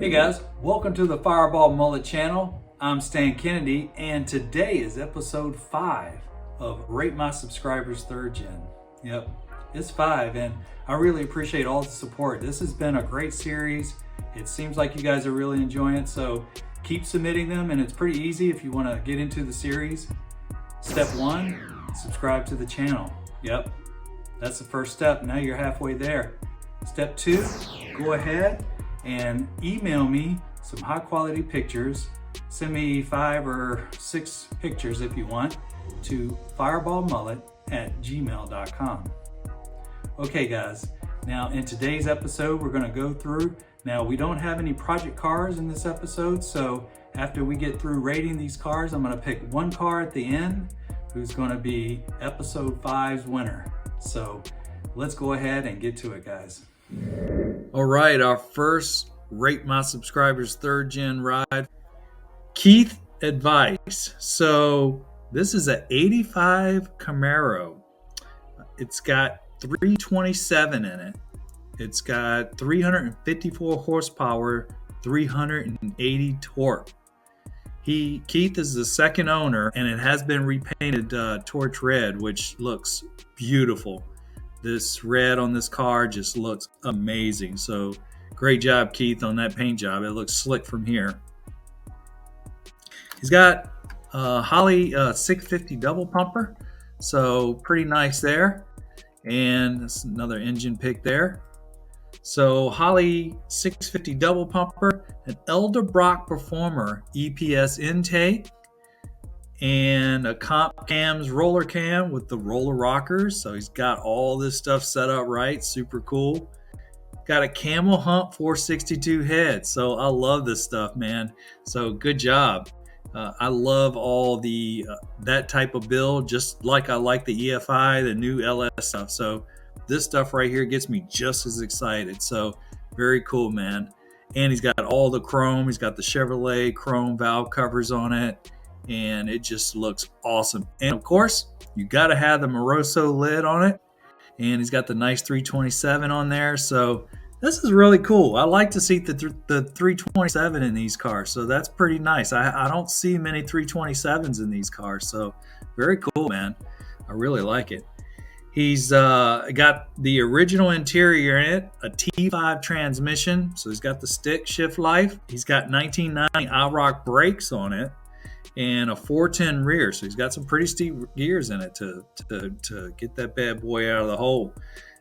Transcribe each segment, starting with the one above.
Hey guys, welcome to the Fireball Mullet channel. I'm Stan Kennedy, and today is episode 5 of Rate My Subscribers 3rd Gen. Yep, it's 5, and I really appreciate all the support. This has been a great series. It seems like you guys are really enjoying it, so keep submitting them, and it's pretty easy if you want to get into the series. Step 1, subscribe to the channel. Yep, that's the first step. Now you're halfway there. Step 2, go ahead and email me some high quality pictures. Send me 5 or 6 pictures if you want to fireballmullet@gmail.com. Okay guys, now in today's episode we're going to go through, now we don't have any project cars in this episode, so after we get through rating these cars, I'm going to pick one car at the end who's going to be episode 5's winner. So let's go ahead and get to it, guys. All right, our first Rate My Subscribers 3rd Gen ride, Keith Advice. So this is an 85 Camaro. It's got 327 in it. It's got 354 horsepower, 380 torque. Keith is the second owner, and it has been repainted torch red, which looks beautiful. This red on this car just looks amazing. So great job, Keith, on that paint job. It looks slick from here. He's got Holley 650 double pumper, so pretty nice there. And that's another engine pick there. So Holley 650 double pumper, an Elderbrock Performer EPS intake, and a comp cams roller cam with the roller rockers. So he's got all this stuff set up right, super cool. Got a Camel Hump 462 head. So I love this stuff, man. So good job. I love all the that type of build, just like I like the EFI, the new LS stuff. So this stuff right here gets me just as excited. So very cool, man. And he's got all the chrome. He's got the Chevrolet chrome valve covers on it, and it just looks awesome. And of course, you got to have the Moroso lid on it, and he's got the nice 327 on there. So this is really cool. I like to see the 327 in these cars, so that's pretty nice. I don't see many 327s in these cars, so very cool, man. I really like it. He's got the original interior in it, a T5 transmission, so he's got the stick shift life. He's got 1990 IROC brakes on it, and a 410 rear, so he's got some pretty steep gears in it to get that bad boy out of the hole.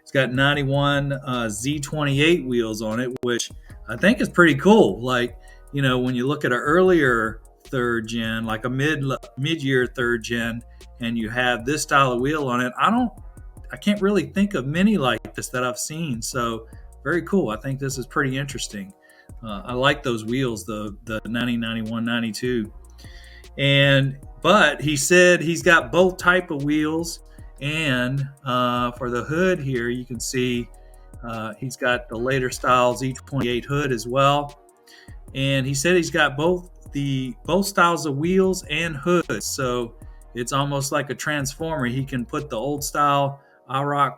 He's got 91 Z28 wheels on it, which I think is pretty cool. Like, you know, when you look at an earlier 3rd gen, like a mid-year 3rd gen, and you have this style of wheel on it, I can't really think of many like this that I've seen. So very cool. I think this is pretty interesting. I like those wheels, the 90, 91, 92. But he said he's got both type of wheels, and for the hood here, you can see he's got the later style Z28 hood as well. And he said he's got both styles of wheels and hoods, so it's almost like a transformer. He can put the old style IROC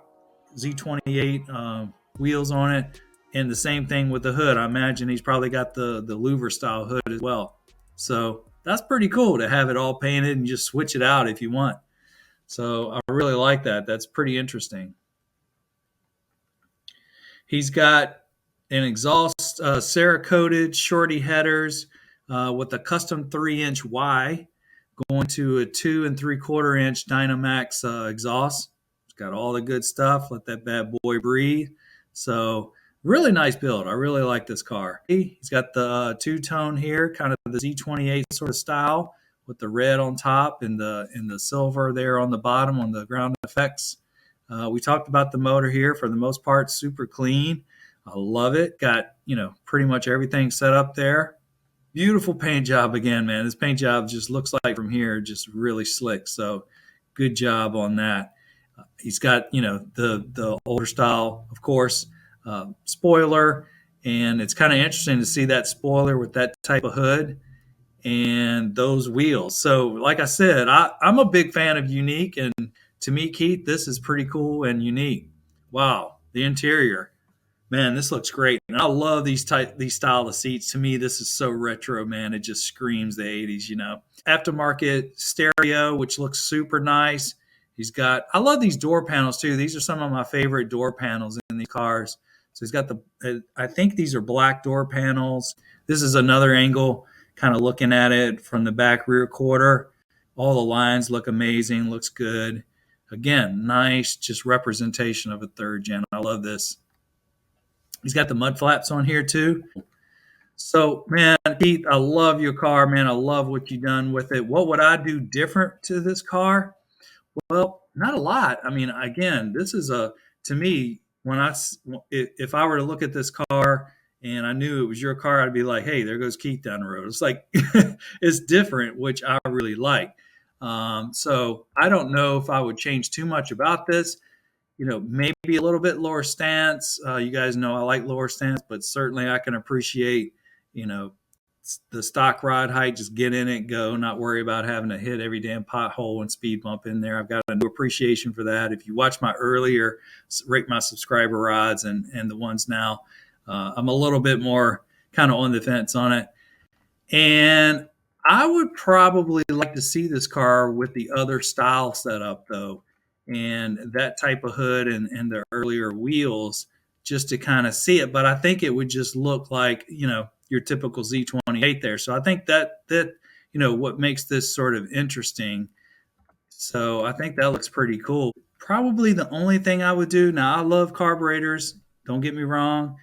Z28 wheels on it, and the same thing with the hood. I imagine he's probably got the louver style hood as well. So that's pretty cool to have it all painted and just switch it out if you want. So I really like that. That's pretty interesting. He's got an exhaust Cerakoted shorty headers with a custom 3-inch Y going to a 2 3/4-inch Dynamax exhaust. It's got all the good stuff. Let that bad boy breathe. So really nice build. I really like this car. He's got the two-tone here, kind of the Z28 sort of style, with the red on top and the silver there on the bottom on the ground effects. We talked about the motor here. For the most part, super clean. I love it. Got, you know, pretty much everything set up there. Beautiful paint job again, man. This paint job just looks like from here, just really slick. So good job on that. He's got, you know, the older style, of course, spoiler, and it's kind of interesting to see that spoiler with that type of hood and those wheels. So like I said, I'm a big fan of unique, and to me, Keith, this is pretty cool and unique. Wow, the interior. Man, this looks great. And I love these style of seats. To me, this is so retro, man. It just screams the 80s, you know. Aftermarket stereo, which looks super nice. I love these door panels too. These are some of my favorite door panels in these cars. So he's got I think these are black door panels. This is another angle, kind of looking at it from the back rear quarter. All the lines look amazing, looks good. Again, nice, just representation of a third gen. I love this. He's got the mud flaps on here too. So, man, Keith, I love your car, man. I love what you've done with it. What would I do different to this car? Well, not a lot. I mean, again, this is to me, if I were to look at this car and I knew it was your car, I'd be like, hey, there goes Keith down the road. It's like, it's different, which I really like. So I don't know if I would change too much about this. You know, maybe a little bit lower stance. You guys know I like lower stance, but certainly I can appreciate, you know, the stock ride height. Just get in it, go, not worry about having to hit every damn pothole and speed bump in there. I've got a new appreciation for that. If you watch my earlier rate my subscriber rides and the ones now, I'm a little bit more kind of on the fence on it. And I would probably like to see this car with the other style setup though, and that type of hood and the earlier wheels just to kind of see it. But I think it would just look like, you know, your typical Z28 there. So I think that you know what makes this sort of interesting. So I think that looks pretty cool. Probably the only thing I would do now, I love carburetors. Don't get me wrong.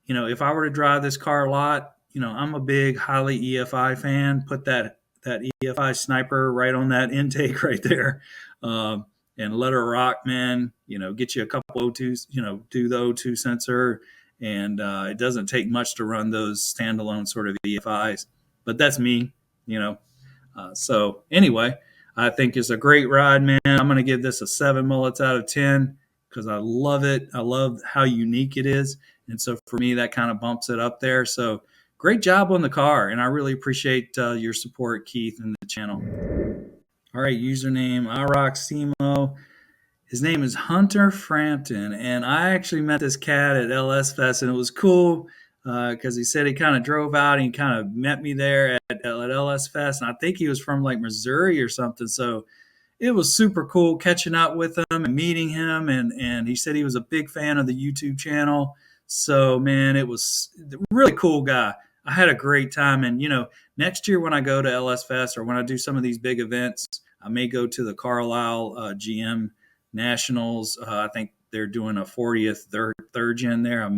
You know, if I were to drive this car a lot, you know, I'm a big Holley EFI fan. Put that EFI sniper right on that intake right there, and let her rock, man. You know, get you a couple O2s. You know, do the O2 sensor, and it doesn't take much to run those standalone sort of EFIs. But that's me, you know. So anyway, I think it's a great ride, man. I'm going to give this a 7 mullets out of 10 because I love it. I love how unique it is. And so for me, that kind of bumps it up there. So great job on the car. And I really appreciate your support, Keith, and the channel. All right, username IROC-Z. His name is Hunter Frampton. And I actually met this cat at LS Fest, and it was cool because he said he kind of drove out and he kind of met me there at LS Fest. And I think he was from like Missouri or something. So it was super cool catching up with him and meeting him. And he said he was a big fan of the YouTube channel. So, man, it was a really cool guy. I had a great time. And, you know, next year when I go to LS Fest or when I do some of these big events, I may go to the Carlisle GM Nationals. I think they're doing a 40th third gen there.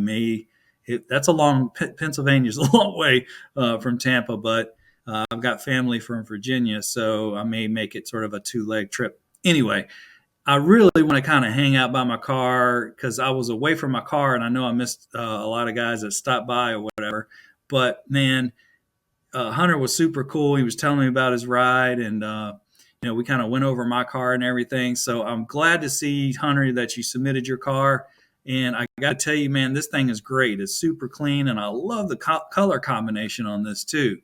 That's a long, Pennsylvania's a long way from Tampa, but I've got family from Virginia, so I may make it sort of a 2-leg trip. Anyway, I really want to kind of hang out by my car because I was away from my car, and I know I missed a lot of guys that stopped by or whatever. But man, Hunter was super cool. He was telling me about his ride, and you know, we kind of went over my car and everything. So I'm glad to see, Hunter, that you submitted your car. And I got to tell you, man, this thing is great. It's super clean, and I love the color combination on this too.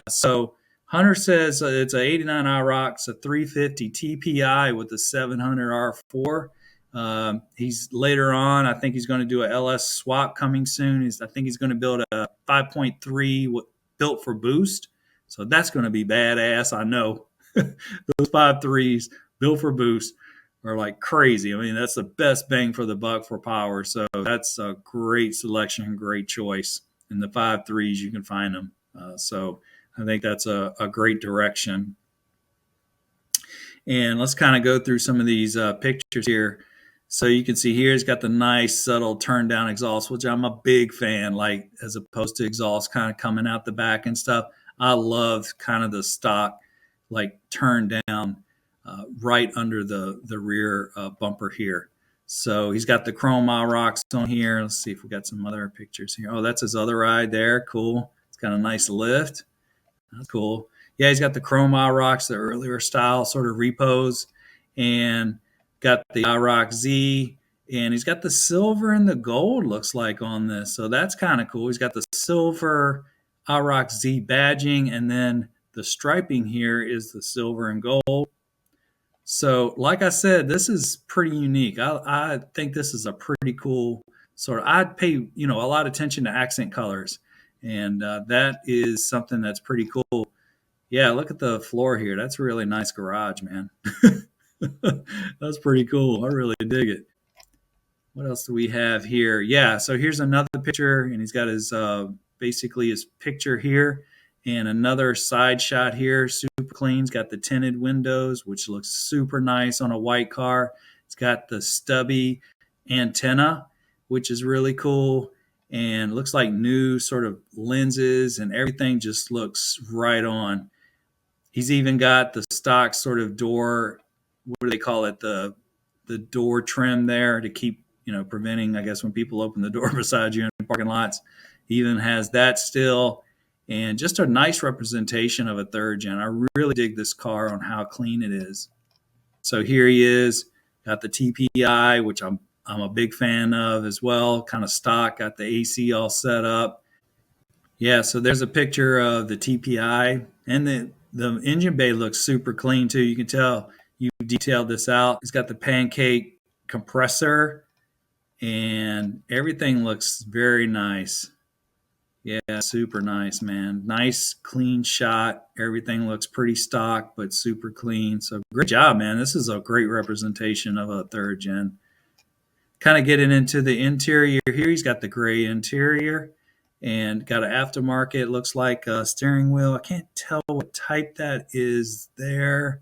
So Hunter says it's a 89 IROC, it's a 350 TPI with a 700 R4. He's later on, I think he's going to do a LS swap coming soon. I think he's going to build a 5.3 built for boost. So that's going to be badass. I know those 5.3s built for boost are like crazy. I mean, that's the best bang for the buck for power. So that's a great selection, great choice. In the 5.3s, you can find them. So I think that's a great direction. And let's kind of go through some of these pictures here. So you can see here, it's got the nice subtle turn down exhaust, which I'm a big fan, like as opposed to exhaust kind of coming out the back and stuff. I love kind of the stock, like turn down right under the rear bumper here. So he's got the chrome IROCs on here. Let's see if we got some other pictures here. Oh, that's his other ride there. Cool. It's got a nice lift. That's cool. Yeah, he's got the chrome IROCs, the earlier style sort of repos, and got the IROC-Z, and he's got the silver and the gold, looks like, on this. So that's kind of cool. He's got the silver IROC-Z badging, and then the striping here is the silver and gold. So like I said, this is pretty unique. I think this is a pretty cool sort of, I'd pay, a lot of attention to accent colors. And that is something that's pretty cool. Yeah, look at the floor here. That's a really nice garage, man. That's pretty cool. I really dig it. What else do we have here? Yeah, so here's another picture, and he's got his basically his picture here, and another side shot here. Super clean. He's got the tinted windows, which looks super nice on a white car. It's got the stubby antenna, which is really cool, and looks like new sort of lenses, and everything just looks right on. He's even got the stock sort of door. What do they call it? The door trim there to keep preventing, I guess, when people open the door beside you in parking lots. He even has that still, and just a nice representation of a third gen. I really dig this car on how clean it is. So here he is, got the TPI, which I'm a big fan of as well, kind of stock, got the AC all set up. Yeah, so there's a picture of the TPI, and the engine bay looks super clean too. You can tell you detailed this out. It's got the pancake compressor, and everything looks very nice. Yeah, super nice, man. Nice, clean shot. Everything looks pretty stock, but super clean. So great job, man. This is a great representation of a third gen. Kind of getting into the interior here. He's got the gray interior and got an aftermarket. Looks like a steering wheel. I can't tell what type that is there,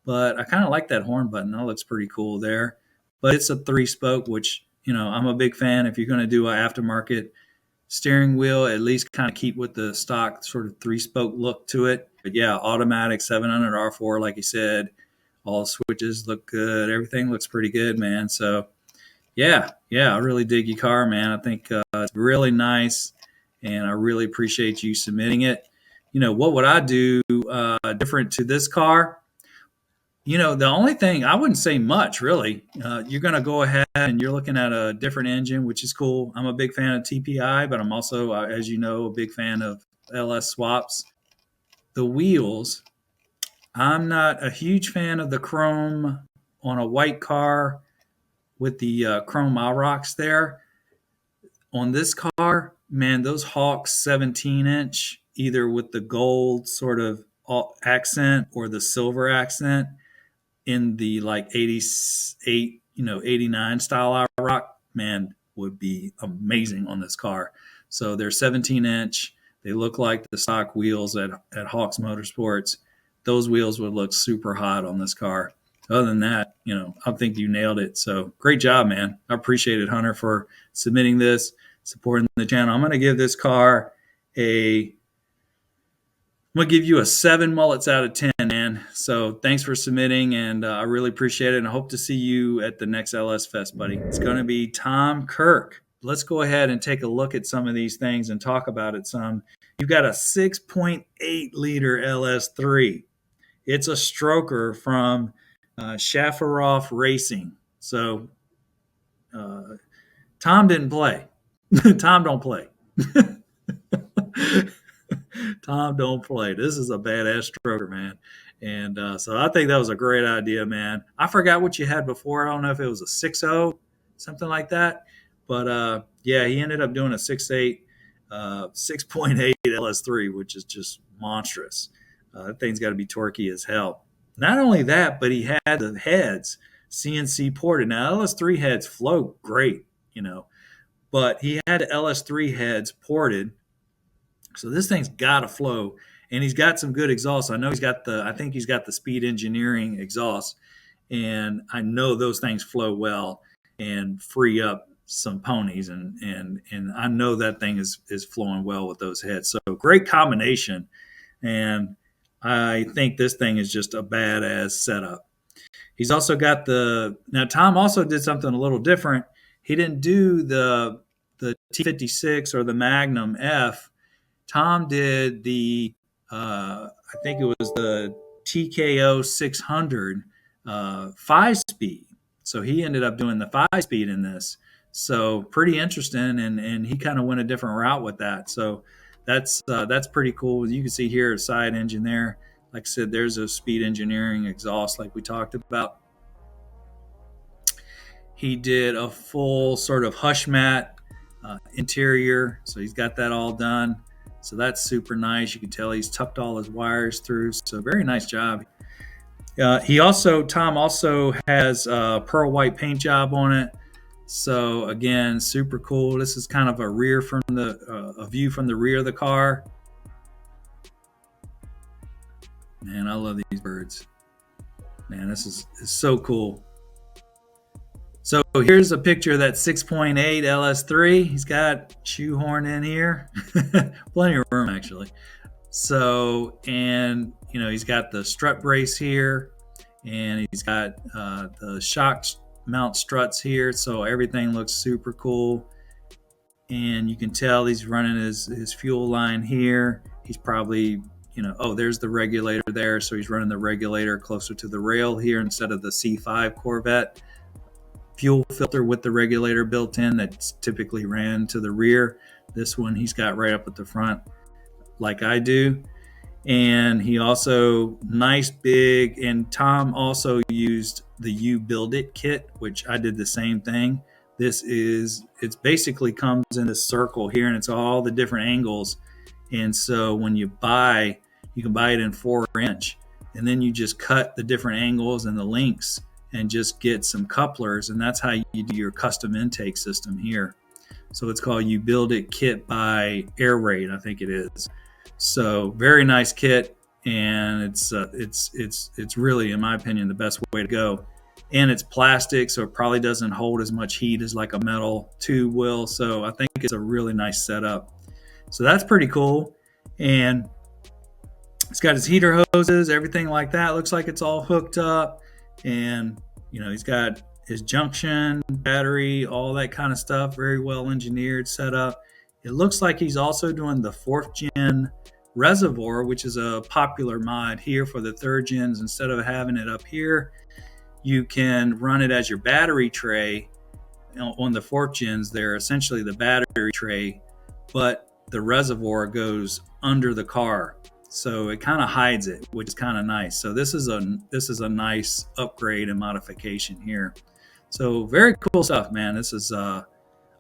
but I kind of like that horn button. That looks pretty cool there. But it's a 3-spoke, which, I'm a big fan. If you're going to do an aftermarket steering wheel, at least kind of keep with the stock sort of 3-spoke look to it. But yeah, automatic 700 R4, like you said. All switches look good. Everything looks pretty good, man. So yeah, I really dig your car, man. I think it's really nice, and I really appreciate you submitting it. What would I do different to this car? The only thing, I wouldn't say much really. You're going to go ahead and you're looking at a different engine, which is cool. I'm a big fan of TPI, but I'm also, as you know, a big fan of LS swaps. The wheels, I'm not a huge fan of the chrome on a white car with the chrome IROCs there. On this car, man, those Hawks 17-inch, either with the gold sort of accent or the silver accent, in the like 88, 89 style IROC, man, would be amazing on this car. So they're 17-inch. They look like the stock wheels at Hawks Motorsports. Those wheels would look super hot on this car. Other than that, I think you nailed it. So great job, man. I appreciate it, Hunter, for submitting this, supporting the channel. I'm going to give this car I'm going to give you a 7 mullets out of 10, man. So thanks for submitting, and I really appreciate it, and I hope to see you at the next LS Fest, buddy. It's going to be Tom Kirk. Let's go ahead and take a look at some of these things and talk about it some. You've got a 6.8-liter LS3. It's a stroker from Shafarov Racing. So Tom didn't play. Tom don't play. Tom don't play. This is a badass stroker, man. And so I think that was a great idea, man. I forgot what you had before. I don't know if it was a 6.0, something like that. But yeah, he ended up doing a 6.8, 6.8 LS3, which is just monstrous. That thing's got to be torquey as hell. Not only that, but he had the heads CNC ported. Now, LS3 heads float great, but he had LS3 heads ported. So this thing's got to flow, and he's got some good exhaust. I know I think he's got the Speed Engineering exhaust, and I know those things flow well and free up some ponies, and I know that thing is flowing well with those heads. So great combination, and I think this thing is just a badass setup. He's also got now Tom also did something a little different. He didn't do the T56 or the Magnum F. Tom did I think it was the TKO 600 5-speed. So he ended up doing the 5-speed in this. So pretty interesting, and he kind of went a different route with that. So that's pretty cool. You can see here a side engine there. Like I said, there's a Speed Engineering exhaust like we talked about. He did a full sort of hush mat interior, so he's got that all done. So that's super nice. You can tell he's tucked all his wires through. So very nice job. Tom also has a pearl white paint job on it. So again, super cool. This is kind of a view from the rear of the car. Man, I love these birds. Man, this is so cool. So here's a picture of that 6.8 LS3. He's got shoehorn in here. Plenty of room, actually. So, and, he's got the strut brace here, and he's got the shock mount struts here. So everything looks super cool. And you can tell he's running his fuel line here. He's probably, there's the regulator there. So he's running the regulator closer to the rail here instead of the C5 Corvette. Fuel filter with the regulator built in that's typically ran to the rear. This one he's got right up at the front like I do. And he also nice big, and Tom also used the You Build It kit, which I did the same thing. It's basically comes in this circle here, and it's all the different angles. And so when you can buy it in 4-inch, and then you just cut the different angles and the links and just get some couplers, and that's how you do your custom intake system here. So it's called You Build It Kit by Air Raid, I think it is. So very nice kit, and it's really, in my opinion, the best way to go. And it's plastic, so it probably doesn't hold as much heat as like a metal tube will. So I think it's a really nice setup. So that's pretty cool. And it's got his heater hoses, everything like that. Looks like it's all hooked up. And, he's got his junction, battery, all that kind of stuff. Very well engineered setup. It looks like he's also doing the 4th gen reservoir, which is a popular mod here for the 3rd gens. Instead of having it up here, you can run it as your battery tray. On the 4th gens, they're essentially the battery tray, but the reservoir goes under the car. So it kind of hides it, which is kind of nice. So this is a nice upgrade and modification here. So very cool stuff, man. This is I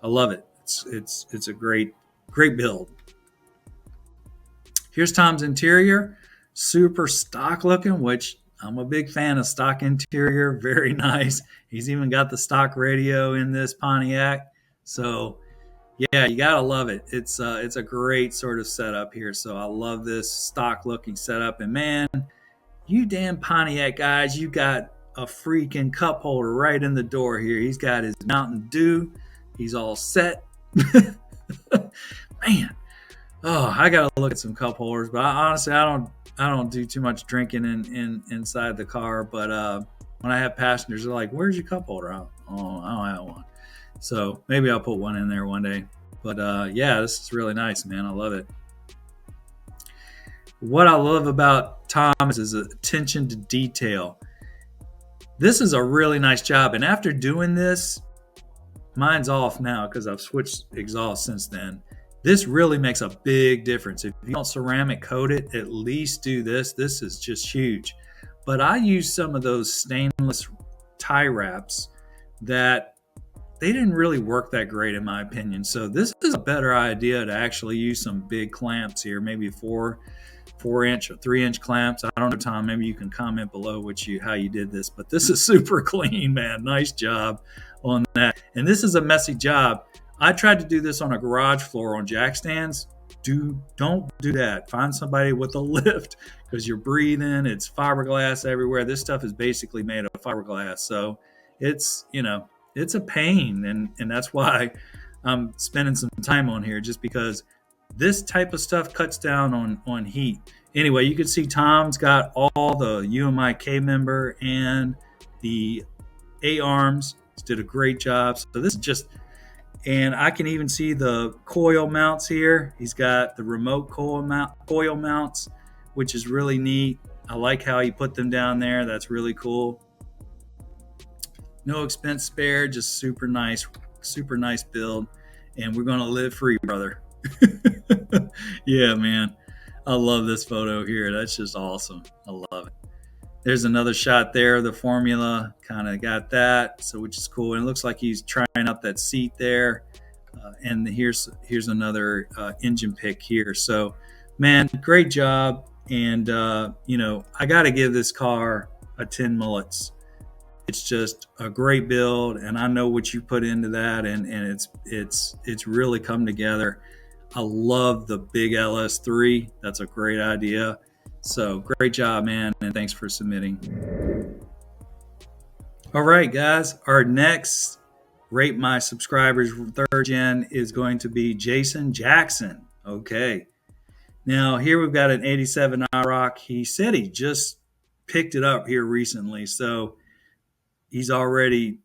love it. It's a great build. Here's Tom's interior, super stock looking, which I'm a big fan of stock interior. Very nice. He's even got the stock radio in this Pontiac. So yeah, you gotta love it. It's a great sort of setup here. So I love this stock looking setup. And man, you damn Pontiac guys, you got a freaking cup holder right in the door here. He's got his Mountain Dew. He's all set. Man, I gotta look at some cup holders. But honestly, I don't do too much drinking inside the car. But when I have passengers, they're like, "Where's your cup holder?" I don't have one. So maybe I'll put one in there one day. But yeah, this is really nice, man. I love it. What I love about Tom is his attention to detail. This is a really nice job. And after doing this, mine's off now because I've switched exhaust since then. This really makes a big difference. If you don't ceramic coat it, at least do this. This is just huge. But I use some of those stainless tie wraps that they didn't really work that great in my opinion. So this is a better idea to actually use some big clamps here, maybe 4-inch or 3-inch clamps. I don't know, Tom, maybe you can comment below how you did this, but this is super clean, man. Nice job on that. And this is a messy job. I tried to do this on a garage floor on jack stands. Don't do that. Find somebody with a lift because you're breathing. It's fiberglass everywhere. This stuff is basically made of fiberglass. So it's a pain, and that's why I'm spending some time on here, just because this type of stuff cuts down on heat. Anyway, you can see Tom's got all the UMI K member and the A-arms. He did a great job. So this is just, and I can even see the coil mounts here. He's got the remote coil mounts, which is really neat. I like how he put them down there. That's really cool. No expense spared, just super nice build. And we're going to live free, brother. Yeah, man. I love this photo here. That's just awesome. I love it. There's another shot there. The formula kind of got that, so which is cool. And it looks like he's trying out that seat there. And here's another engine pick here. So, man, great job. And I got to give this car a 10 mullets. It's just a great build, and I know what you put into that, and it's really come together. I love the big LS3. That's a great idea. So great job, man, and thanks for submitting. All right, guys, our next Rate My Subscribers third gen is going to be Jason Jackson. Okay. Now, here we've got an 87 IROC. He said he just picked it up here recently, so he's already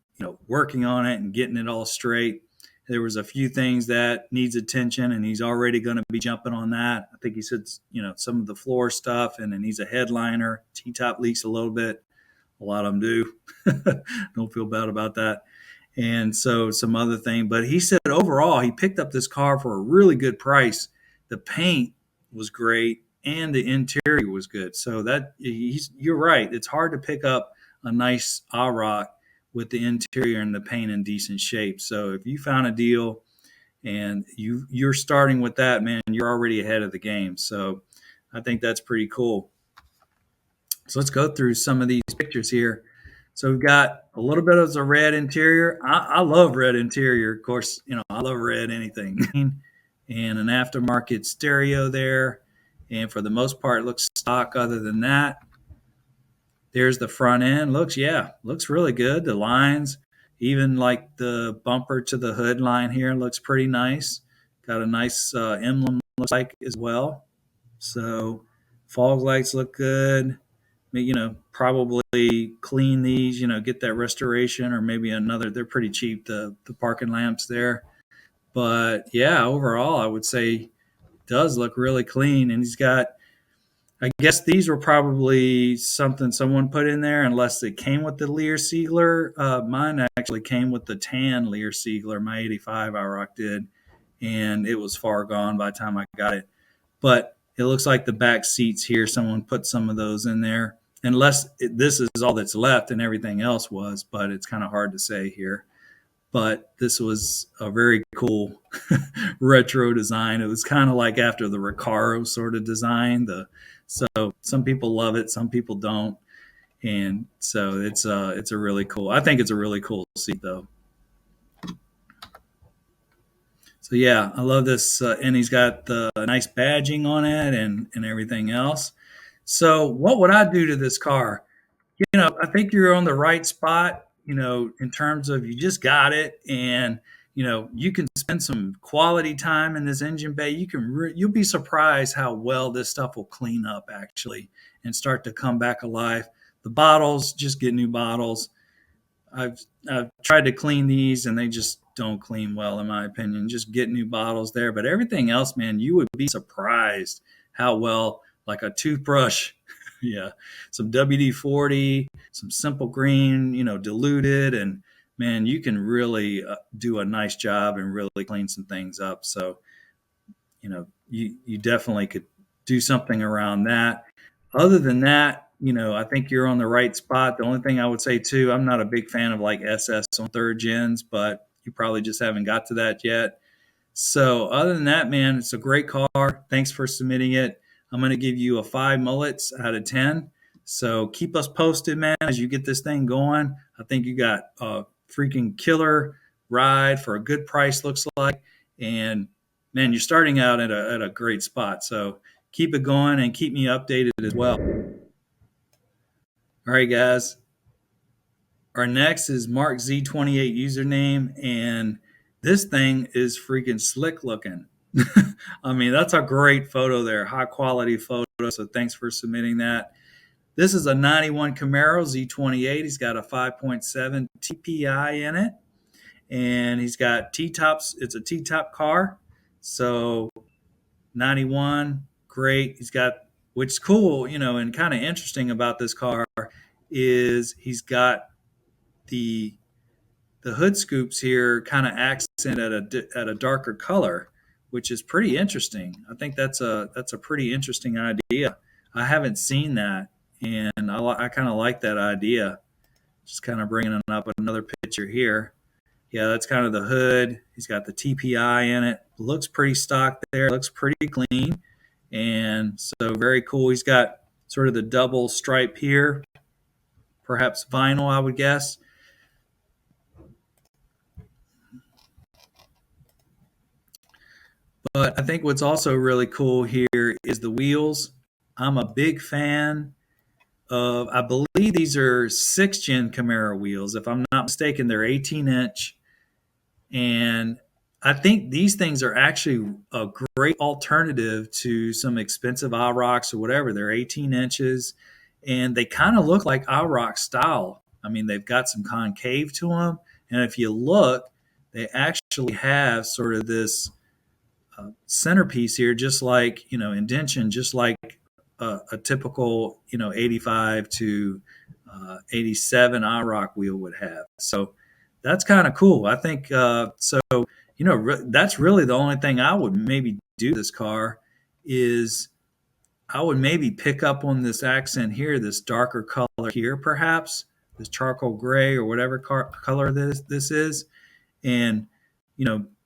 working on it and getting it all straight. There was a few things that needs attention, and he's already going to be jumping on that. I think he said some of the floor stuff, and then he's a headliner. T-top leaks a little bit. A lot of them do. Don't feel bad about that. And so some other thing, but he said overall he picked up this car for a really good price. The paint was great and the interior was good. So you're right. It's hard to pick up a nice IROC with the interior and the paint in decent shape. So if you found a deal and you're starting with that, man, you're already ahead of the game. So I think that's pretty cool. So let's go through some of these pictures here. So we've got a little bit of the red interior. I love red interior. Of course, I love red anything. And an aftermarket stereo there. And for the most part, it looks stock other than that. There's the front end. Looks really good. The lines, even like the bumper to the hood line here, looks pretty nice. Got a nice emblem, looks like, as well. So fog lights look good. Probably clean these, get that restoration or maybe another. They're pretty cheap, the parking lamps there. But yeah, overall, I would say it does look really clean. And he's got, I guess these were probably something someone put in there, unless it came with the Lear Siegler. Mine actually came with the tan Lear Siegler. My 85 IROC did, and it was far gone by the time I got it. But it looks like the back seats here, someone put some of those in there, unless this is all that's left and everything else was, but it's kind of hard to say here. But this was a very cool retro design. It was kind of like after the Recaro sort of design. So some people love it, some people don't. And so it's a really cool, I think it's a really cool seat though. So yeah, I love this, and he's got the nice badging on it and everything else. So what would I do to this car? I think you're on the right spot, in terms of you just got it, and you can spend some quality time in this engine bay. You'll be surprised how well this stuff will clean up actually and start to come back alive. The bottles, just get new bottles. I've tried to clean these and they just don't clean well, in my opinion. Just get new bottles there. But everything else, man, you would be surprised how well, like a toothbrush, yeah, some WD-40, some Simple Green, diluted, and man, you can really do a nice job and really clean some things up. So, you definitely could do something around that. Other than that, I think you're on the right spot. The only thing I would say too, I'm not a big fan of like SS on third gens, but you probably just haven't got to that yet. So other than that, man, it's a great car. Thanks for submitting it. I'm going to give you a 5 mullets out of 10. So keep us posted, man, as you get this thing going. I think you got a freaking killer ride for a good price, looks like. And man, you're starting out at a great spot. So keep it going and keep me updated as well. All right, guys. Our next is Mark Z28 username, and this thing is freaking slick looking. I mean, that's a great photo there, high quality photo. So thanks for submitting that. This is a 91 Camaro Z28. He's got a 5.7 TPI in it, and he's got T-tops. It's a T-top car. So 91, great. He's got, which is cool, and kind of interesting about this car is he's got the hood scoops here kind of accent at a darker color, which is pretty interesting. I think that's a pretty interesting idea. I haven't seen that and I kind of like that idea. Just kind of bringing up another picture here. Yeah, that's kind of the hood. He's got the TPI in it. Looks pretty stock there. Looks pretty clean. And so very cool. He's got sort of the double stripe here, perhaps vinyl, I would guess. But I think what's also really cool here is the wheels. I'm a big fan of, I believe these are 6th-gen Camaro wheels. If I'm not mistaken, they're 18-inch. And I think these things are actually a great alternative to some expensive IROCs or whatever. They're 18 inches and they kind of look like IROC style. I mean, they've got some concave to them. And if you look, they actually have sort of this centerpiece here, just like, indention, just like a typical, 85 to 87 IROC wheel would have. So that's kind of cool. I think so. That's really the only thing I would maybe do this car is I would maybe pick up on this accent here, this darker color here, perhaps this charcoal gray or whatever color this is, and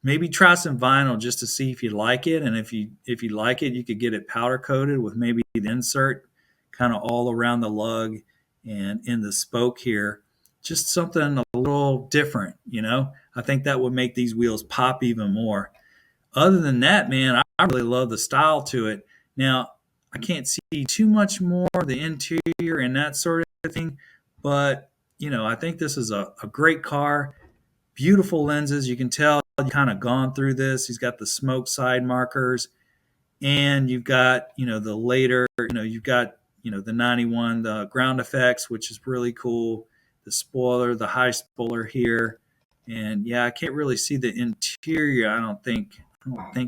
maybe try some vinyl just to see if you like it. And if you like it, you could get it powder coated with maybe the insert kind of all around the lug and in the spoke here. Just something a little different, I think that would make these wheels pop even more. Other than that, man, I really love the style to it. Now, I can't see too much more of the interior and that sort of thing, but I think this is a great car. Beautiful lenses. You can tell you kind of gone through this. He's got the smoke side markers, and you've got the later. You've got the 91, the ground effects, which is really cool. The spoiler, the high spoiler here, and yeah, I can't really see the interior. I don't think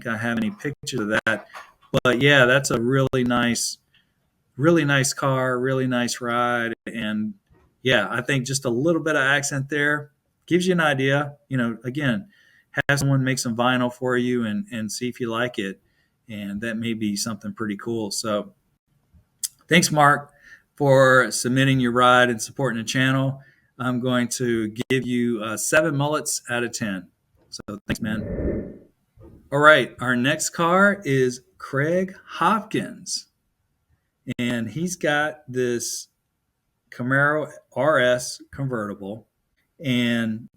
I have any pictures of that, but yeah, that's a really nice car, really nice ride, and yeah, I think just a little bit of accent there gives you an idea. Again, have someone make some vinyl for you and see if you like it, and that may be something pretty cool. So, thanks, Mark, for submitting your ride and supporting the channel. I'm going to give you 7 mullets out of 10. So, thanks, man. All right, our next car is Craig Hopkins, and he's got this Camaro RS convertible, and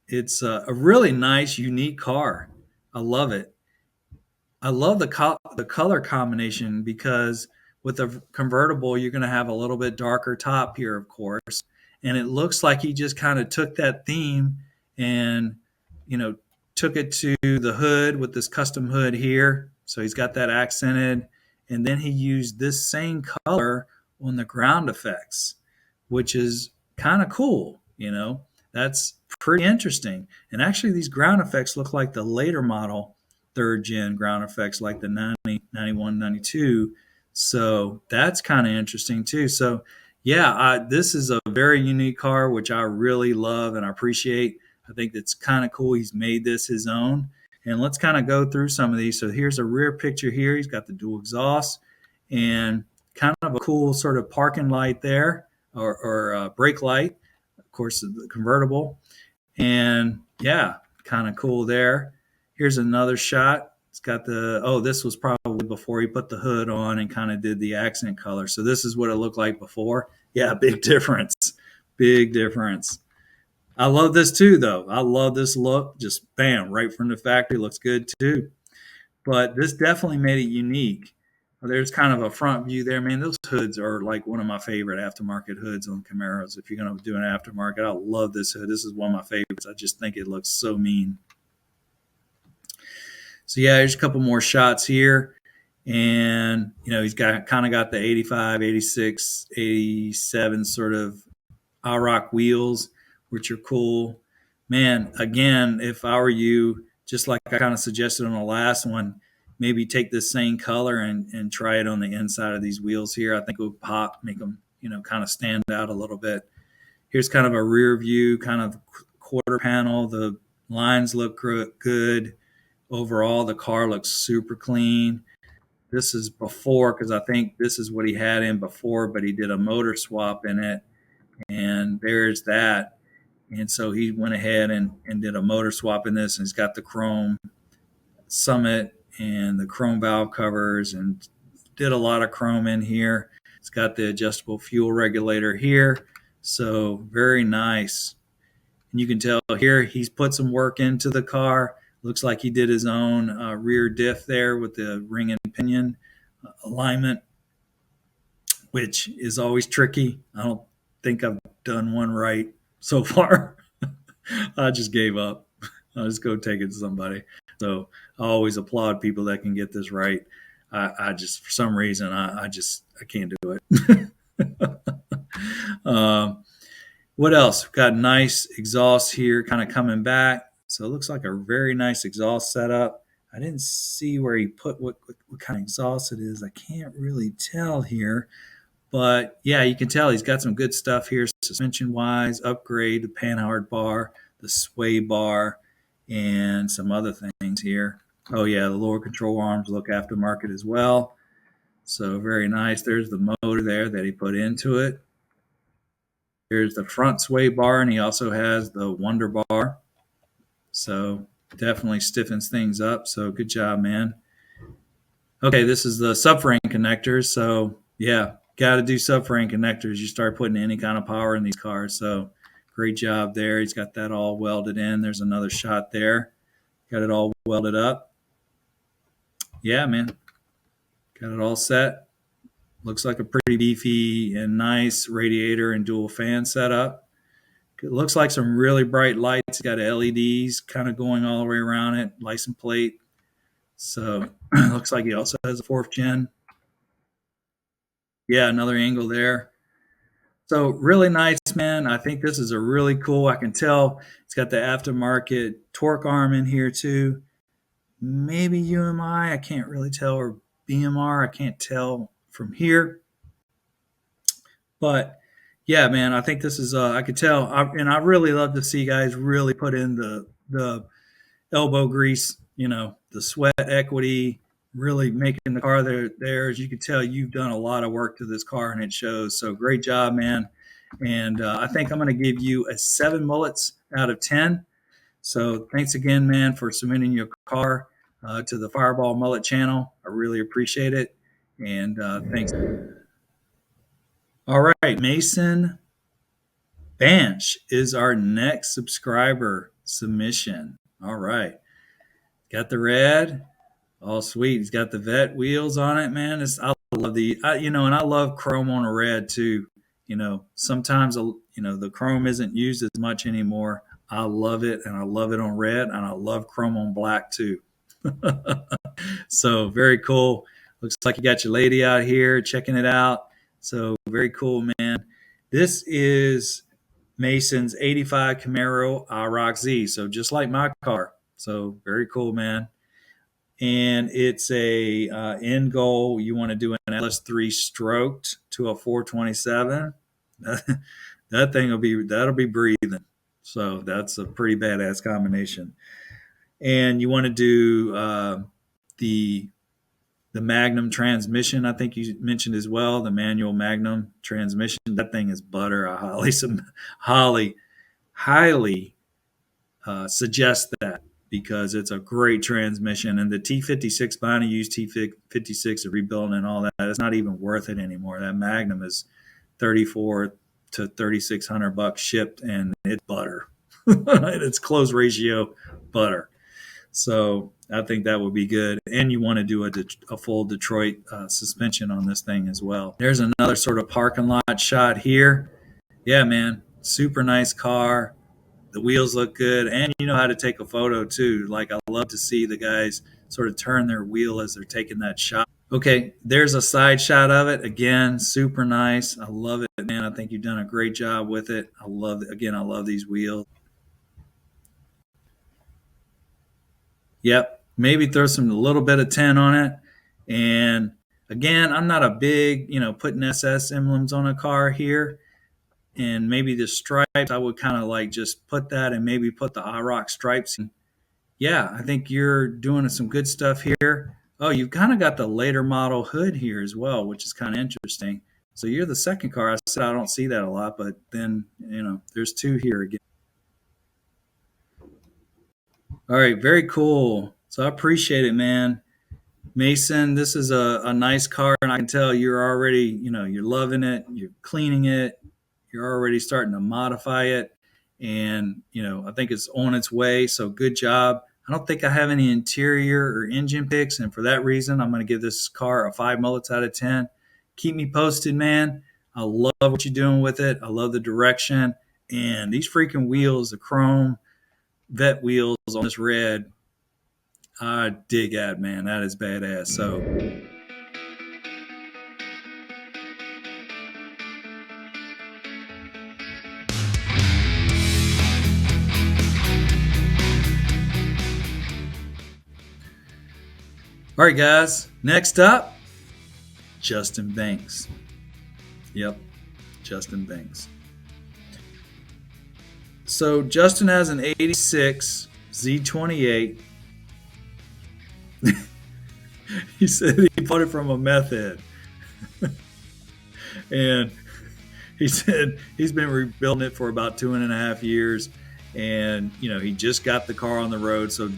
it's a really nice, unique car. I love it. I love the color combination because with the convertible, you're going to have a little bit darker top here, of course, and it looks like he just kind of took that theme and took it to the hood with this custom hood here. So he's got that accented, and then he used this same color on the ground effects, which is kind of cool. That's pretty interesting. And actually, these ground effects look like the later model 3rd-gen ground effects, like the 90, 91, 92. So that's kind of interesting too. So yeah, this is a very unique car, which I really love and I appreciate. I think it's kind of cool. He's made this his own. And let's kind of go through some of these. So here's a rear picture here. He's got the dual exhaust and kind of a cool sort of parking light there, or brake light, of course, the convertible. And yeah, kind of cool there. Here's another shot. It's got this was probably before he put the hood on and kind of did the accent color. So this is what it looked like before. Yeah, big difference. Big difference. I love this too, though. I love this look. Just bam, right from the factory. Looks good too. But this definitely made it unique. There's kind of a front view there, man. Those hoods are like one of my favorite aftermarket hoods on Camaros. If you're going to do an aftermarket, I love this hood. This is one of my favorites. I just think it looks so mean. So yeah, there's a couple more shots here. And, he's got the 85, 86, 87 sort of IROC wheels, which are cool. Man, again, if I were you, just like I kind of suggested on the last one, maybe take this same color and try it on the inside of these wheels here. I think it would pop, make them, kind of stand out a little bit. Here's kind of a rear view, kind of quarter panel. The lines look good. Overall, the car looks super clean. This is before, because I think this is what he had in before, but he did a motor swap in it, and there's that. And so he went ahead and did a motor swap in this, and he's got the chrome summit and the chrome valve covers, and did a lot of chrome in here. It's got the adjustable fuel regulator here, so very nice. And you can tell here he's put some work into the car. Looks like he did his own rear diff there with the ring and pinion alignment, which is always tricky. I don't think I've done one right so far. I just gave up. I'll just go take it to somebody. So I always applaud people that can get this right. I just, for some reason, I can't do it. What else? We've got nice exhaust here kind of coming back. So it looks like a very nice exhaust setup. I didn't see where he put what kind of exhaust it is. I can't really tell here. But yeah, you can tell he's got some good stuff here suspension wise, upgrade, the panhard bar, the sway bar, and some other things here. Oh yeah, the lower control arms look aftermarket as well. So very nice. There's the motor there that he put into it. Here's the front sway bar, and he also has the Wonder bar. So definitely stiffens things up. So good job, man. Okay, this is the subframe connectors. So yeah, got to do subframe connectors. You start putting any kind of power in these cars. So great job there. He's got that all welded in. There's another shot there. Got it all welded up. Yeah, man. Got it all set. Looks like a pretty beefy and nice radiator and dual fan setup. It looks like some really bright lights. Got LEDs kind of going all the way around it. License plate. So looks like he also has a 4th gen. Yeah, another angle there. So really nice, man. I think this is a really cool. I can tell it's got the aftermarket torque arm in here too. Maybe UMI, I can't really tell, or BMR, I can't tell from here. But yeah, man, I think this is. I could tell, and I really love to see guys really put in the elbow grease. The sweat equity, really making the car there. As you can tell, you've done a lot of work to this car, and it shows. So great job, man. And I think I'm going to give you a 7 mullets out of 10. So thanks again, man, for submitting your car to the Fireball Mullet channel. I really appreciate it. And thanks. All right, Mason Banch is our next subscriber submission. All right. Got the red. All sweet. He's got the vet wheels on it, man. I love and I love chrome on a red too. Sometimes, the chrome isn't used as much anymore. I love it, and I love it on red, and I love chrome on black too. So very cool. Looks like you got your lady out here checking it out. So very cool, man. This is Mason's 85 Camaro IROC-Z. So just like my car. So very cool, man. And it's a end goal. You want to do an LS3 stroked to a 427. That thing that'll be breathing. So that's a pretty badass combination. And you want to do the Magnum transmission. I think you mentioned as well the manual Magnum transmission. That thing is butter. I highly suggest that, because it's a great transmission. And the T56 buying a used T56 and rebuilding and all that, it's not even worth it anymore. That Magnum is $3,400 to $3,600 shipped, and it's butter. It's close ratio butter. So I think that would be good. And you want to do a full Detroit suspension on this thing as well. There's another sort of parking lot shot here. Yeah, man, super nice car. The wheels look good, and you know how to take a photo too. Like, I love to see the guys sort of turn their wheel as they're taking that shot. Okay, there's a side shot of it. Again, super nice. I love it, man. I think you've done a great job with it. I love it. Again, I love these wheels. Yep, maybe throw a little bit of 10 on it. And again, I'm not a big, putting SS emblems on a car here. And maybe the stripes, I would kind of like just put that and maybe put the IROC stripes. Yeah, I think you're doing some good stuff here. Oh, you've kind of got the later model hood here as well, which is kind of interesting. So you're the second car. I said I don't see that a lot, but then, there's two here again. All right, very cool. So I appreciate it, man. Mason, this is a nice car, and I can tell you're already, you're loving it. You're cleaning it. You're already starting to modify it. And, I think it's on its way. So good job. I don't think I have any interior or engine picks. And for that reason, I'm going to give this car a 5 mullets out of 10. Keep me posted, man. I love what you're doing with it. I love the direction. And these freaking wheels, the chrome vet wheels on this red, I dig at, man. That is badass. So, all right, guys. Next up, Justin Banks. Yep, Justin Banks. So Justin has an 86 Z28. He said he bought it from a meth head. And he said he's been rebuilding it for about 2.5 years. And, he just got the car on the road. So,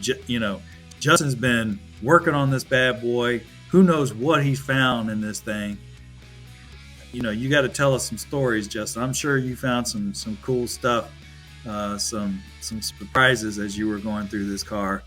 Justin's been working on this bad boy. Who knows what he's found in this thing. You got to tell us some stories, Justin. I'm sure you found some cool stuff, some surprises as you were going through this car.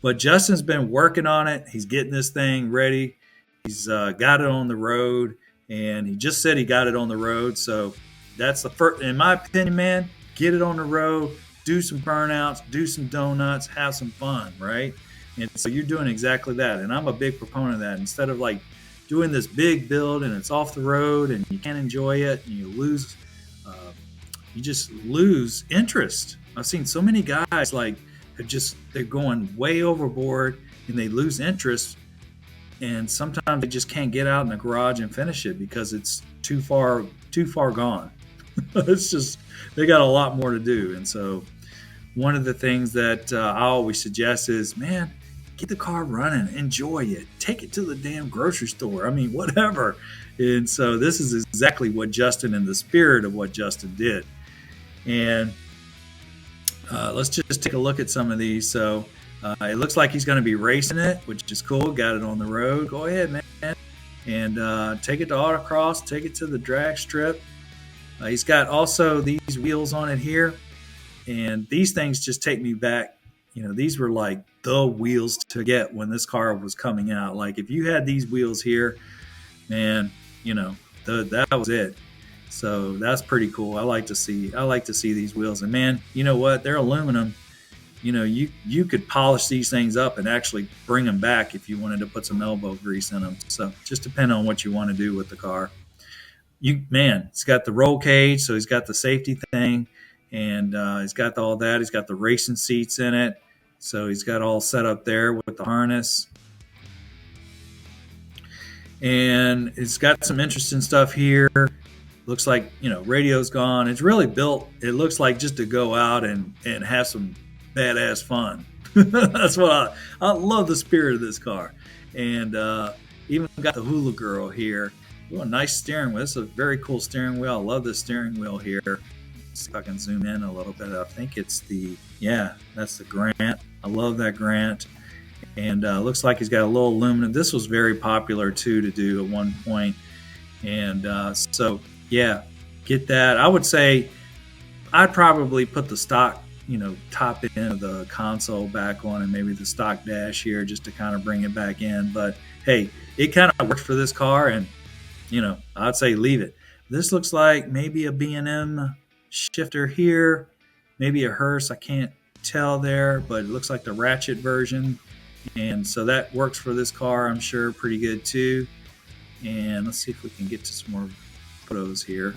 But Justin's been working on it. He's getting this thing ready. He's got it on the road, and he just said he got it on the road. So that's the first, in my opinion, man. Get it on the road, do some burnouts, do some donuts, have some fun, right? And so you're doing exactly that. And I'm a big proponent of that. Instead of like doing this big build and it's off the road and you can't enjoy it and you just lose interest. I've seen so many guys like they're going way overboard and they lose interest, and sometimes they just can't get out in the garage and finish it because it's too far gone. It's just, they got a lot more to do. And so one of the things that I always suggest is, man, get the car running, enjoy it, take it to the damn grocery store. I mean, whatever. And so this is exactly what Justin, in the spirit of what Justin did. And let's just take a look at some of these. So it looks like he's going to be racing it, which is cool. Got it on the road. Go ahead, man. And take it to autocross, take it to the drag strip. He's got also these wheels on it here. And these things just take me back. These were like the wheels to get when this car was coming out. Like if you had these wheels here, man, that was it. So that's pretty cool. I like to see these wheels. And man, you know what? They're aluminum. You could polish these things up and actually bring them back if you wanted to put some elbow grease in them. So just depend on what you want to do with the car. It's got the roll cage, so he's got the safety thing, and he's got all that. He's got the racing seats in it, so he's got all set up there with the harness. And it's got some interesting stuff here. Looks like, radio's gone. It's really built, it looks like, just to go out and have some badass fun. That's what I love the spirit of this car. And even got the hula girl here. Ooh, a nice steering wheel. It's a very cool steering wheel. I love the steering wheel here. Let's see if I can zoom in a little bit. I think it's that's the Grant. I love that Grant. And looks like he's got a little aluminum. This was very popular too to do at one point. And so yeah, get that. I would say I'd probably put the stock, top end of the console back on, and maybe the stock dash here just to kind of bring it back in. But hey, it kind of worked for this car, and I'd say leave it. This looks like maybe a B&M shifter here, maybe a Hearse. I can't tell there, but it looks like the ratchet version. And so that works for this car, I'm sure, pretty good too. And let's see if we can get to some more photos here.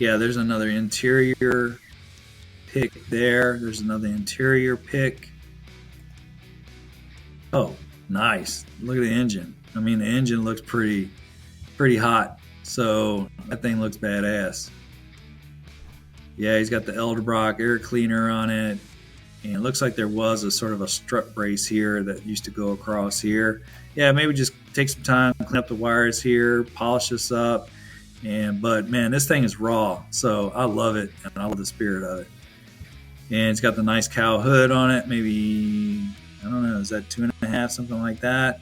Yeah, there's another interior pick there. There's another interior pick. Oh, nice. Look at the engine. I mean, the engine looks pretty hot. So that thing looks badass. Yeah, he's got the Elderbrock air cleaner on it. And it looks like there was a sort of a strut brace here that used to go across here. Yeah, maybe just take some time, clean up the wires here, polish this up. But man, this thing is raw, so I love it, and I love the spirit of it. And it's got the nice cow hood on it. Maybe, I don't know, is that 2.5, something like that?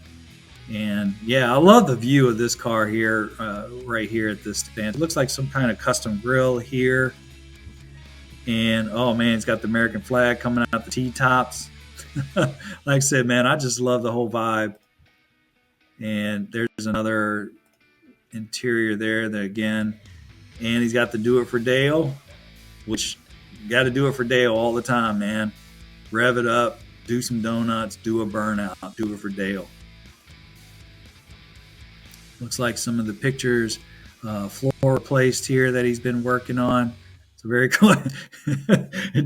And yeah, I love the view of this car here, right here at this stand. It looks like some kind of custom grill here. And oh man, it's got the American flag coming out the T-tops. Like I said, man, I just love the whole vibe. And there's another interior there that again, and he's got the do it for Dale, which you got to do it for Dale all the time, man. Rev it up, do some donuts, do a burnout, do it for Dale. Looks like some of the pictures, floor replaced here that he's been working on. So very cool.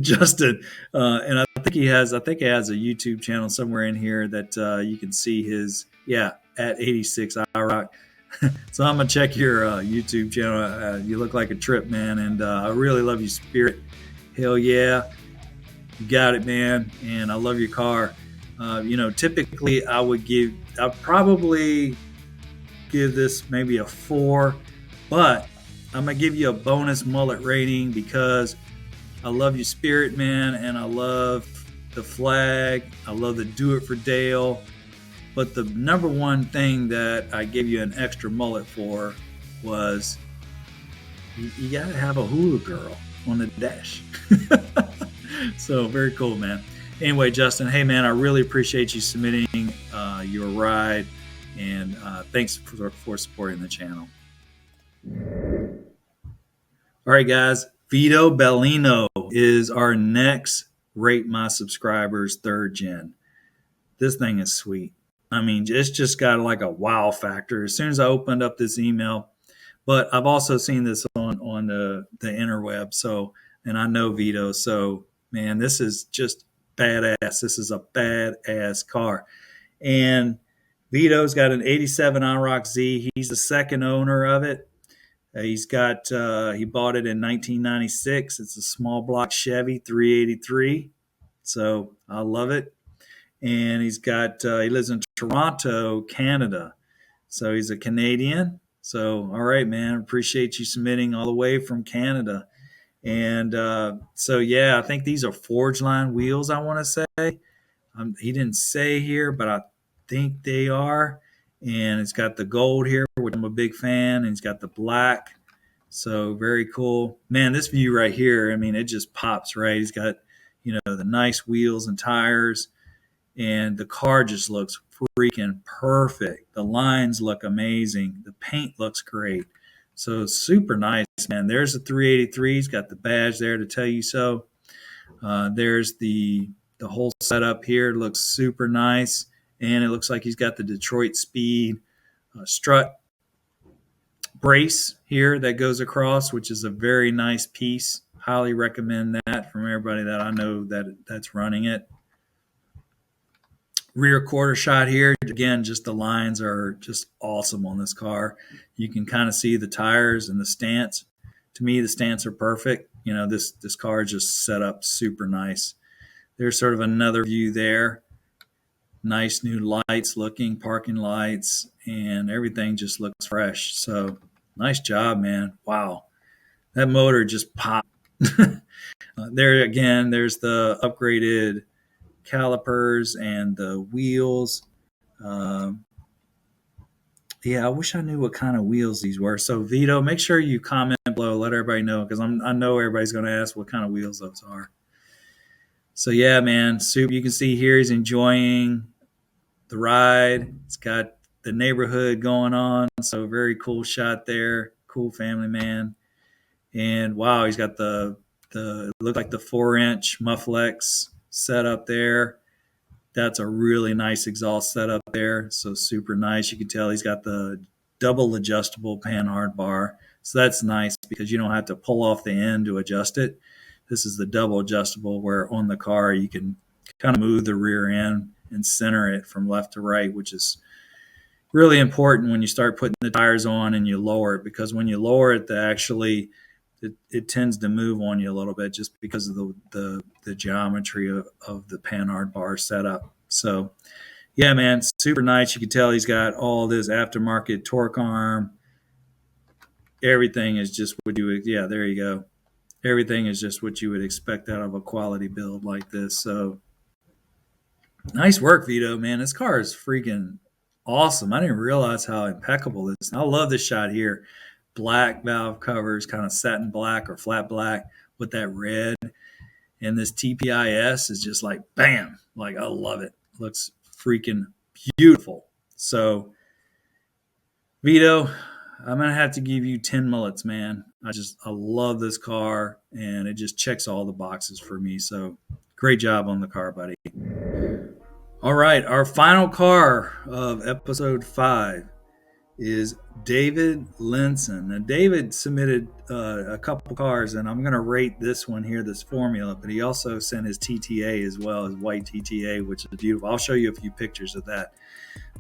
Justin, and I think he has a YouTube channel somewhere in here that you can see his, at 86 IROC. So I'm gonna check your YouTube channel. You look like a trip, man, and I really love your spirit. Hell yeah, you got it, man, and I love your car. Typically I'd probably give this maybe a 4, but I'm gonna give you a bonus mullet rating because I love your spirit, man, and I love the flag. I love the do it for Dale. But the number one thing that I gave you an extra mullet for was you gotta have a hula girl on the dash. So very cool, man. Anyway, Justin, hey man, I really appreciate you submitting your ride, and thanks for supporting the channel. All right, guys, Vito Bellino is our next Rate My Subscribers 3rd gen. This thing is sweet. I mean, it's just got like a wow factor as soon as I opened up this email. But I've also seen this on the interweb. So, and I know Vito. So, man, this is just badass. This is a badass car. And Vito's got an 87 IROC-Z. He's the second owner of it. He bought it in 1996. It's a small block Chevy 383. So I love it. And he lives in Toronto, Canada. So he's a Canadian. So, all right, man, appreciate you submitting all the way from Canada. And I think these are Forge Line wheels, I want to say. He didn't say here, but I think they are. And it's got the gold here, which I'm a big fan. And it's got the black. So very cool. Man, this view right here, I mean, it just pops, right? He's got, the nice wheels and tires. And the car just looks freaking perfect. The lines look amazing. The paint looks great. So super nice, man. There's the 383. He's got the badge there to tell you so. There's the whole setup here. It looks super nice. And it looks like he's got the Detroit Speed strut brace here that goes across, which is a very nice piece. Highly recommend that from everybody that I know that's running it. Rear quarter shot here. Again, just the lines are just awesome on this car. You can kind of see the tires and the stance. To me, the stance are perfect. This car is just set up super nice. There's sort of another view there. Nice new lights looking, parking lights, and everything just looks fresh. So nice job, man. Wow. That motor just popped. There again, there's the upgraded calipers and the wheels. I wish I knew what kind of wheels these were. So Vito, make sure you comment below, let everybody know, because I know everybody's going to ask what kind of wheels those are. So yeah, man, super. You can see here he's enjoying the ride. It's got the neighborhood going on. So very cool shot there. Cool family man. And wow, he's got it looked like the 4-inch Mufflex setup there. That's a really nice exhaust setup there. So super nice. You can tell he's got the double adjustable panhard bar. So that's nice because you don't have to pull off the end to adjust it. This is the double adjustable where on the car you can kind of move the rear end and center it from left to right, which is really important when you start putting the tires on and you lower it, because when you lower it, it tends to move on you a little bit just because of the geometry of the Panhard bar setup. So yeah, man, super nice. You can tell he's got all this aftermarket torque arm. Everything is just what you would, yeah, there you go. Everything is just what you would expect out of a quality build like this. So nice work, Vito, man. This car is freaking awesome. I didn't realize how impeccable this is. I love this shot here. Black valve covers, kind of satin black or flat black with that red. And this TPIS is just like, bam. Like, I love it. Looks freaking beautiful. So, Vito, I'm going to have to give you 10 mullets, man. I love this car, and it just checks all the boxes for me. So, great job on the car, buddy. All right, our final car of episode 5 is David Linson. Now, David submitted a couple cars, and I'm going to rate this one here, this Formula, but he also sent his TTA as well, his white TTA, which is beautiful. I'll show you a few pictures of that.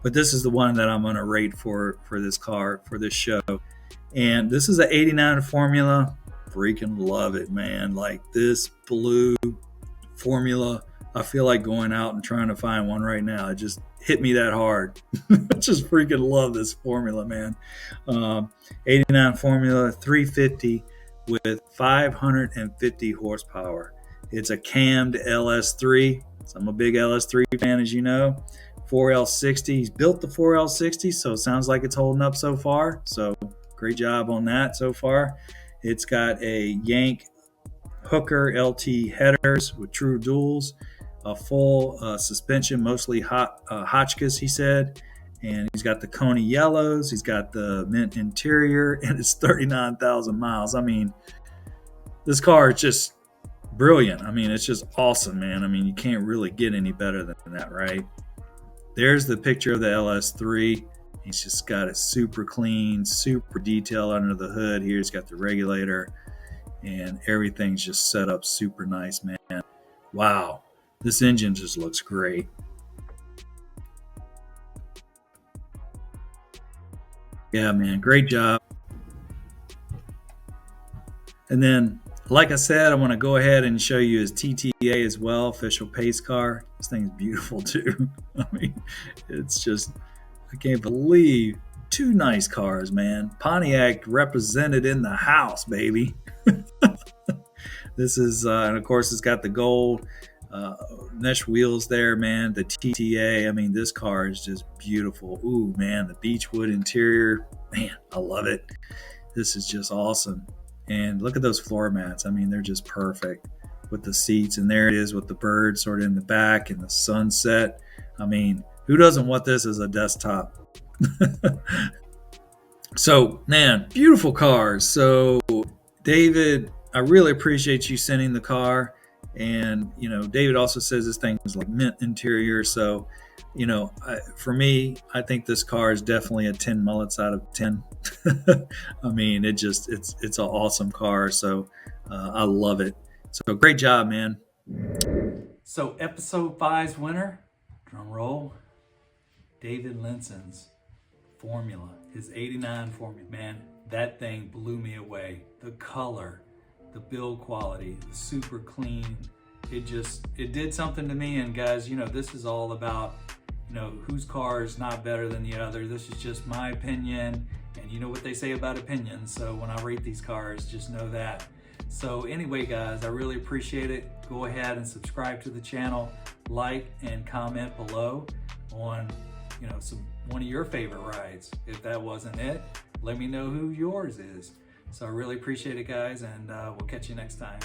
But this is the one that I'm going to rate for this car, for this show. And this is an 89 Formula. Freaking love it, man. Like this blue Formula, I feel like going out and trying to find one right now. It just hit me that hard. I just freaking love this Formula, man. 89 Formula 350 with 550 horsepower. It's a cammed LS3. So I'm a big LS3 fan, as you know. 4L60. He's built the 4L60, so it sounds like it's holding up so far. So great job on that so far. It's got a Yank Hooker LT headers with true duals, a full suspension, mostly Hotchkiss, he said. And he's got the Coney yellows. He's got the mint interior, and it's 39,000 miles. I mean, this car is just brilliant. I mean, it's just awesome, man. I mean, you can't really get any better than that, right? There's the picture of the LS3. He's just got it super clean, super detailed under the hood. Here he's got the regulator, and everything's just set up super nice, man. Wow, this engine just looks great. Yeah, man, great job. And then, like I said, I want to go ahead and show you his TTA as well, official pace car. This thing's beautiful too. I mean, it's just, I can't believe, two nice cars, man. Pontiac represented in the house, baby. This is, and of course, it's got the gold mesh wheels there, man. The TTA, I mean, this car is just beautiful. Ooh, man, the beechwood interior, man, I love it. This is just awesome. And look at those floor mats. I mean, they're just perfect with the seats. And there it is with the bird sort of in the back and the sunset. I mean, who doesn't want this as a desktop? So, man, beautiful cars. So, David, I really appreciate you sending the car. And, you know, David also says this thing is like mint interior. So, you know, for me, I think this car is definitely a 10 mullets out of 10. I mean, it's an awesome car. So I love it. So great job, man. So episode 5's winner, drum roll, David Linson's Formula, his 89 Formula. Man, that thing blew me away. The color, the build quality, super clean. It did something to me. And guys, you know, this is all about, you know, whose car is not better than the other. This is just my opinion, and you know what they say about opinions. So when I rate these cars, just know that. So anyway, guys, I really appreciate it. Go ahead and subscribe to the channel, like and comment below on, you know, one of your favorite rides. If that wasn't it, let me know who yours is. So I really appreciate it, guys, and we'll catch you next time.